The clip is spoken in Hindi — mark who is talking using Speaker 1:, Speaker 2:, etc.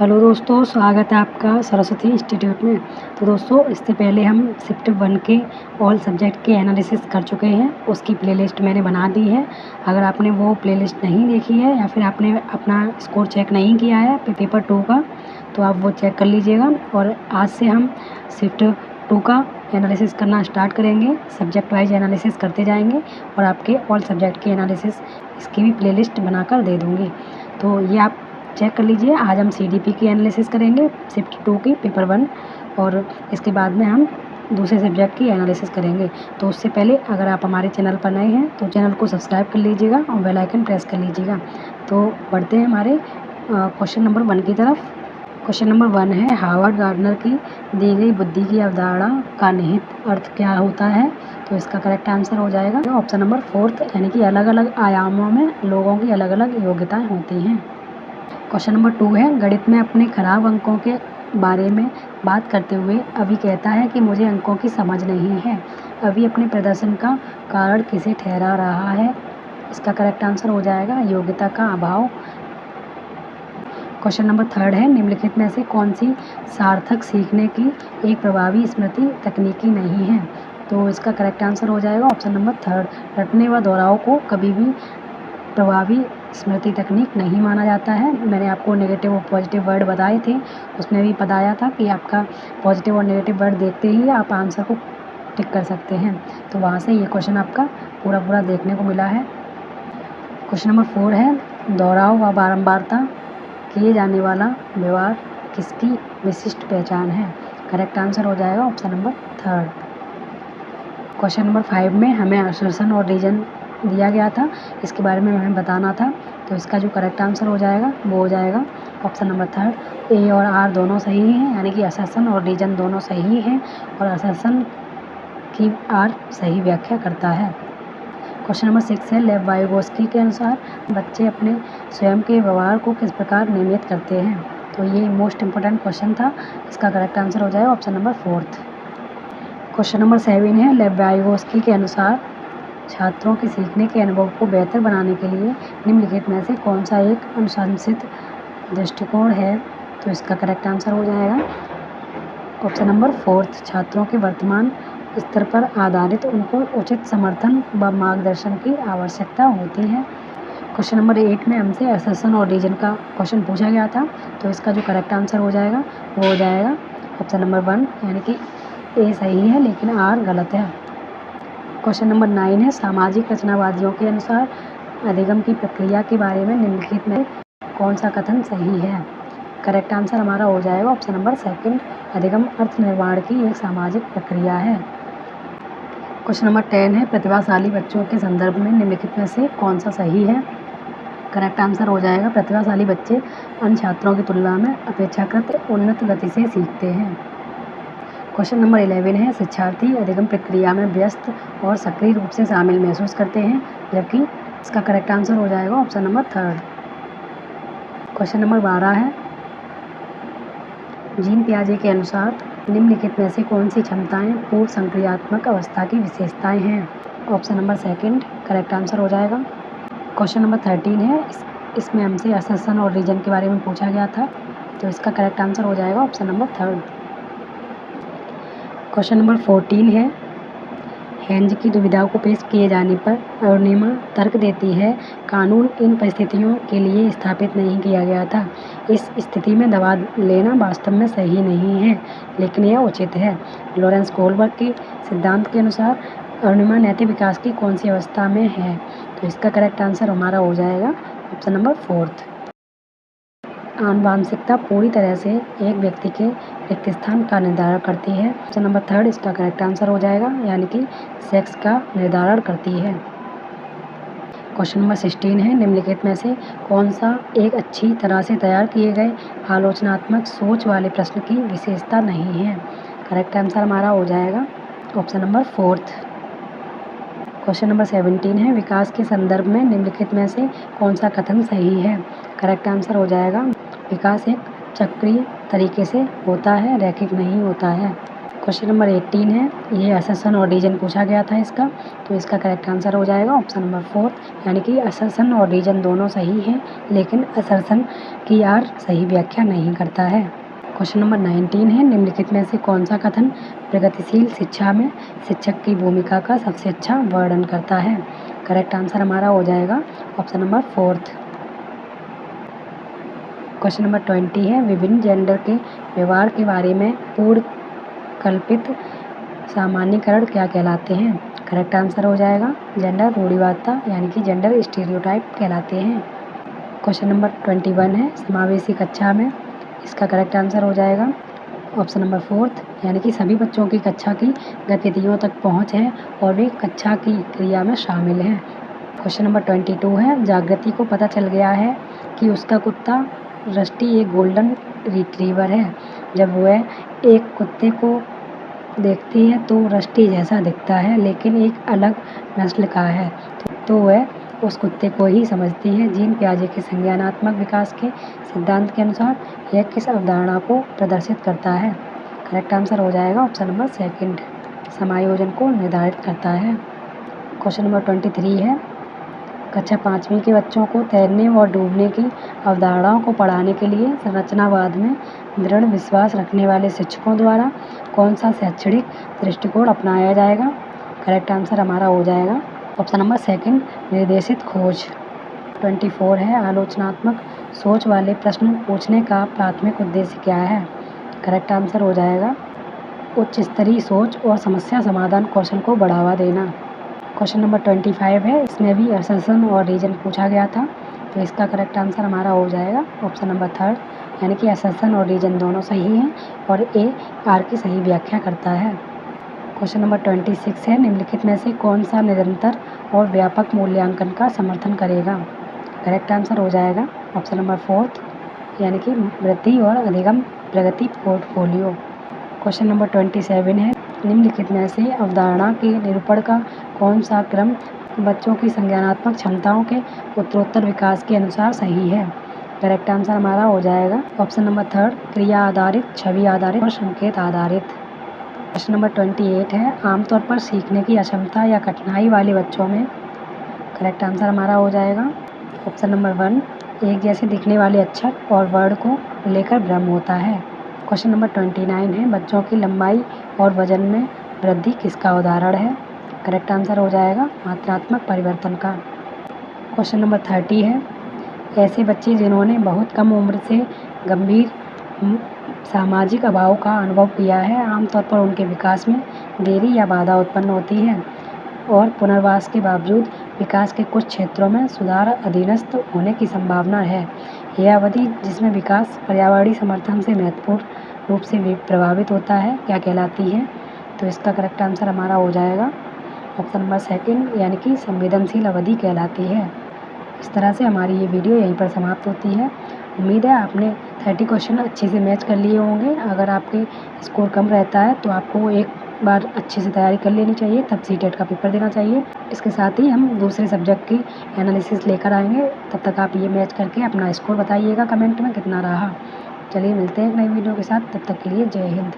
Speaker 1: हेलो दोस्तों, स्वागत है आपका सरस्वती इंस्टीट्यूट में। तो दोस्तों, इससे पहले हम शिफ्ट 1 के ऑल सब्जेक्ट के एनालिसिस कर चुके हैं। उसकी प्लेलिस्ट मैंने बना दी है। अगर आपने वो प्लेलिस्ट नहीं देखी है या फिर आपने अपना स्कोर चेक नहीं किया है पेपर 2 का, तो आप वो चेक कर लीजिएगा। और आज से हम शिफ्ट 2 का एनालिसिस करना स्टार्ट करेंगे। सब्जेक्ट वाइज एनालिसिस करते जाएंगे और आपके ऑल सब्जेक्ट की एनालिसिस इसकी भी प्लेलिस्ट बनाकर दे दूँगी। तो ये आप चेक कर लीजिए। आज हम सीडीपी की एनालिसिस करेंगे, शिफ्ट 2 की पेपर 1, और इसके बाद में हम दूसरे सब्जेक्ट की एनालिसिस करेंगे। तो उससे पहले अगर आप हमारे चैनल पर नए हैं तो चैनल को सब्सक्राइब कर लीजिएगा और बेल आइकन प्रेस कर लीजिएगा। तो बढ़ते हैं हमारे क्वेश्चन नंबर 1 की तरफ। क्वेश्चन नंबर 1 है, हार्वर्ड गार्डनर की दी गई बुद्धि की अवधारणा का निहित अर्थ क्या होता है? तो इसका करेक्ट आंसर हो जाएगा ऑप्शन नंबर 4, यानी कि अलग अलग आयामों में लोगों की अलग अलग योग्यताएं होती हैं। क्वेश्चन नंबर 2 है, गणित में अपने खराब अंकों के बारे में बात करते हुए अभी कहता है कि मुझे अंकों की समझ नहीं है। अभी अपने प्रदर्शन का कारण किसे ठहरा रहा है? इसका करेक्ट आंसर हो जाएगा योग्यता का अभाव। क्वेश्चन नंबर 3 है, निम्नलिखित में से कौन सी सार्थक सीखने की एक प्रभावी स्मृति तकनीकी नहीं है? तो इसका करेक्ट आंसर हो जाएगा ऑप्शन नंबर 3, रटने व दोहराव को कभी भी प्रभावी स्मृति तकनीक नहीं माना जाता है। मैंने आपको नेगेटिव और पॉजिटिव वर्ड बताए थे, उसमें भी बताया था कि आपका पॉजिटिव और नेगेटिव वर्ड देखते ही आप आंसर को टिक कर सकते हैं। तो वहाँ से ये क्वेश्चन आपका पूरा देखने को मिला है। क्वेश्चन नंबर 4 है, दोहराव व बारंबारता किए जाने वाला व्यवहार किसकी विशिष्ट पहचान है? करेक्ट आंसर हो जाएगा ऑप्शन नंबर 3। क्वेश्चन नंबर 5 में हमें असर्शन और रीजन दिया गया था, इसके बारे में हमें बताना था। तो इसका जो करेक्ट आंसर हो जाएगा वो हो जाएगा ऑप्शन नंबर 3, ए और आर दोनों सही हैं, यानी कि असर्शन और रीजन दोनों सही हैं और असर्शन की आर सही व्याख्या करता है। क्वेश्चन नंबर 6 है, लेव वाइगोस्की के अनुसार बच्चे अपने स्वयं के व्यवहार को किस प्रकार नियमित करते हैं? तो ये मोस्ट इम्पोर्टेंट क्वेश्चन था। इसका करेक्ट आंसर हो जाएगा ऑप्शन नंबर 4। क्वेश्चन नंबर 7 है, लेव वाइगोस्की के अनुसार छात्रों के सीखने के अनुभव को बेहतर बनाने के लिए निम्नलिखित में से कौन सा एक अनुशंसित दृष्टिकोण है? तो इसका करेक्ट आंसर हो जाएगा ऑप्शन नंबर 4, छात्रों के वर्तमान स्तर पर आधारित उनको उचित समर्थन व मार्गदर्शन की आवश्यकता होती है। क्वेश्चन नंबर 8 में हमसे असर्शन और रीजन का क्वेश्चन पूछा गया था, तो इसका जो करेक्ट आंसर हो जाएगा वो हो जाएगा ऑप्शन नंबर 1, यानी कि ए सही है लेकिन आर गलत है। क्वेश्चन नंबर 9 है, सामाजिक रचनावादियों के अनुसार अधिगम की प्रक्रिया के बारे में निम्नलिखित में कौन सा कथन सही है? करेक्ट आंसर हमारा हो जाएगा ऑप्शन नंबर 2, अधिगम अर्थ निर्माण की एक सामाजिक प्रक्रिया है। क्वेश्चन नंबर 10 है, प्रतिभाशाली बच्चों के संदर्भ में निम्नलिखित में से कौन सा सही है? करेक्ट आंसर हो जाएगा प्रतिभाशाली बच्चे अन्य छात्रों की तुलना में अपेक्षाकृत उन्नत गति से सीखते हैं। क्वेश्चन नंबर 11 है, शिक्षार्थी अधिगम प्रक्रिया में व्यस्त और सक्रिय रूप से शामिल महसूस करते हैं, जबकि इसका करेक्ट आंसर हो जाएगा ऑप्शन नंबर 3। क्वेश्चन नंबर 12 है, जीन पियाजे के अनुसार निम्नलिखित में से कौन सी क्षमताएं पूर्व संक्रियात्मक अवस्था की विशेषताएं हैं? ऑप्शन नंबर 2 करेक्ट आंसर हो जाएगा। क्वेश्चन नंबर 13 है, इसमें हमसे असर्शन और रीजन के बारे में पूछा गया था, तो इसका करेक्ट आंसर हो जाएगा ऑप्शन नंबर 3। क्वेश्चन नंबर 14 है, हेंज की दुविधा को पेश किए जाने पर अरुणिमा तर्क देती है, कानून इन परिस्थितियों के लिए स्थापित नहीं किया गया था। इस स्थिति में दवा लेना वास्तव में सही नहीं है, लेकिन यह उचित है। लॉरेंस कोहलबर्ग के सिद्धांत के अनुसार अरुणिमा नैतिक विकास की कौन सी अवस्था में है? तो इसका करेक्ट आंसर हमारा हो जाएगा ऑप्शन नंबर 4। आनुवांशिकता पूरी तरह से एक व्यक्ति के रिक्त स्थान का निर्धारण करती है। ऑप्शन नंबर 3 इसका करेक्ट आंसर हो जाएगा, यानी कि सेक्स का निर्धारण करती है। क्वेश्चन नंबर 16 है, निम्नलिखित में से कौन सा एक अच्छी तरह से तैयार किए गए आलोचनात्मक सोच वाले प्रश्न की विशेषता नहीं है? करेक्ट आंसर हमारा हो जाएगा ऑप्शन नंबर 4। क्वेश्चन नंबर 17 है, विकास के संदर्भ में निम्नलिखित में से कौन सा कथन सही है? करेक्ट आंसर हो जाएगा विकास एक चक्रीय तरीके से होता है, रैखिक नहीं होता है। क्वेश्चन नंबर 18 है, ये असर्शन और रीजन पूछा गया था इसका, तो इसका करेक्ट आंसर हो जाएगा ऑप्शन नंबर 4, यानी कि असर्शन और रीजन दोनों सही हैं, लेकिन असर्शन की आर सही व्याख्या नहीं करता है। क्वेश्चन नंबर 19 है, निम्नलिखित में से कौन सा कथन प्रगतिशील शिक्षा में शिक्षक की भूमिका का सबसे अच्छा वर्णन करता है? करेक्ट आंसर हमारा हो जाएगा ऑप्शन नंबर 4। क्वेश्चन नंबर 20 है, विभिन्न जेंडर के व्यवहार के बारे में पूर्ण कल्पित सामान्यीकरण क्या कहलाते हैं? करेक्ट आंसर हो जाएगा जेंडर रूढ़िवादिता, यानी कि जेंडर स्टीरियोटाइप कहलाते हैं। क्वेश्चन नंबर 21 है, समावेशी कक्षा में इसका करेक्ट आंसर हो जाएगा ऑप्शन नंबर 4, यानी कि सभी बच्चों की कक्षा की गतिविधियों तक पहुंच है और वे कक्षा की क्रिया में शामिल हैं। क्वेश्चन नंबर 22 है, जागृति को पता चल गया है कि उसका कुत्ता रस्टी एक गोल्डन रिट्रीवर है। जब वह एक कुत्ते को देखती है तो रस्टी जैसा दिखता है, लेकिन एक अलग नस्ल का है, तो वह उस कुत्ते को ही समझती है। जीन पियाजे के संज्ञानात्मक विकास के सिद्धांत के अनुसार यह किस अवधारणा को प्रदर्शित करता है? करेक्ट आंसर हो जाएगा ऑप्शन नंबर 2, समायोजन को निर्धारित करता है। क्वेश्चन नंबर 23 है, कक्षा 5वीं के बच्चों को तैरने और डूबने की अवधारणाओं को पढ़ाने के लिए संरचनावाद में दृढ़ विश्वास रखने वाले शिक्षकों द्वारा कौन सा शैक्षणिक दृष्टिकोण अपनाया जाएगा? करेक्ट आंसर हमारा हो जाएगा ऑप्शन नंबर 2, निर्देशित खोज। 24 है, आलोचनात्मक सोच वाले प्रश्न पूछने का प्राथमिक उद्देश्य क्या है? करेक्ट आंसर हो जाएगा उच्च स्तरीय सोच और समस्या समाधान कौशल को बढ़ावा देना। क्वेश्चन नंबर 25 है, इसमें भी असर्शन और रीजन पूछा गया था, तो इसका करेक्ट आंसर हमारा हो जाएगा ऑप्शन नंबर 3, यानी कि असर्शन और रीजन दोनों सही हैं और ए आर की सही व्याख्या करता है। क्वेश्चन नंबर 26 है, निम्नलिखित में से कौन सा निरंतर और व्यापक मूल्यांकन का समर्थन करेगा? करेक्ट आंसर हो जाएगा ऑप्शन नंबर 4, यानी कि वृद्धि और अधिगम प्रगति पोर्टफोलियो। क्वेश्चन नंबर 27 है, निम्नलिखित में से अवधारणा के निरूपण का कौन सा क्रम बच्चों की संज्ञानात्मक क्षमताओं के उत्तरोत्तर विकास के अनुसार सही है? करेक्ट आंसर हमारा हो जाएगा ऑप्शन नंबर 3, क्रिया आधारित, छवि आधारित और संकेत आधारित। क्वेश्चन नंबर 28 है, आमतौर पर सीखने की अक्षमता या कठिनाई वाले बच्चों में करेक्ट आंसर हमारा हो जाएगा ऑप्शन नंबर 1, एक जैसे दिखने वाले अक्षर और वर्ड को लेकर भ्रम होता है। क्वेश्चन नंबर 29 है, बच्चों की लंबाई और वजन में वृद्धि किसका उदाहरण है? करेक्ट आंसर हो जाएगा मात्रात्मक परिवर्तन का। क्वेश्चन नंबर 30 है, ऐसे बच्चे जिन्होंने बहुत कम उम्र से गंभीर सामाजिक अभाव का अनुभव किया है, आमतौर पर उनके विकास में देरी या बाधा उत्पन्न होती है और पुनर्वास के बावजूद विकास के कुछ क्षेत्रों में सुधार अधीनस्थ होने की संभावना है। यह अवधि जिसमें विकास पर्यावरणीय समर्थन से महत्वपूर्ण रूप से प्रभावित होता है क्या कहलाती है? तो इसका करेक्ट आंसर हमारा हो जाएगा ऑप्शन नंबर 2, यानी कि संवेदनशील अवधि कहलाती है। इस तरह से हमारी ये वीडियो यहीं पर समाप्त होती है। उम्मीद है आपने 30 क्वेश्चन अच्छे से मैच कर लिए होंगे। अगर आपके स्कोर कम रहता है तो आपको एक बार अच्छे से तैयारी कर लेनी चाहिए, तब सीटेट का पेपर देना चाहिए। इसके साथ ही हम दूसरे सब्जेक्ट की एनालिसिस लेकर आएंगे। तब तक आप ये मैच करके अपना स्कोर बताइएगा कमेंट में कितना रहा। चलिए मिलते हैं एक नई वीडियो के साथ, तब तक के लिए जय हिंद।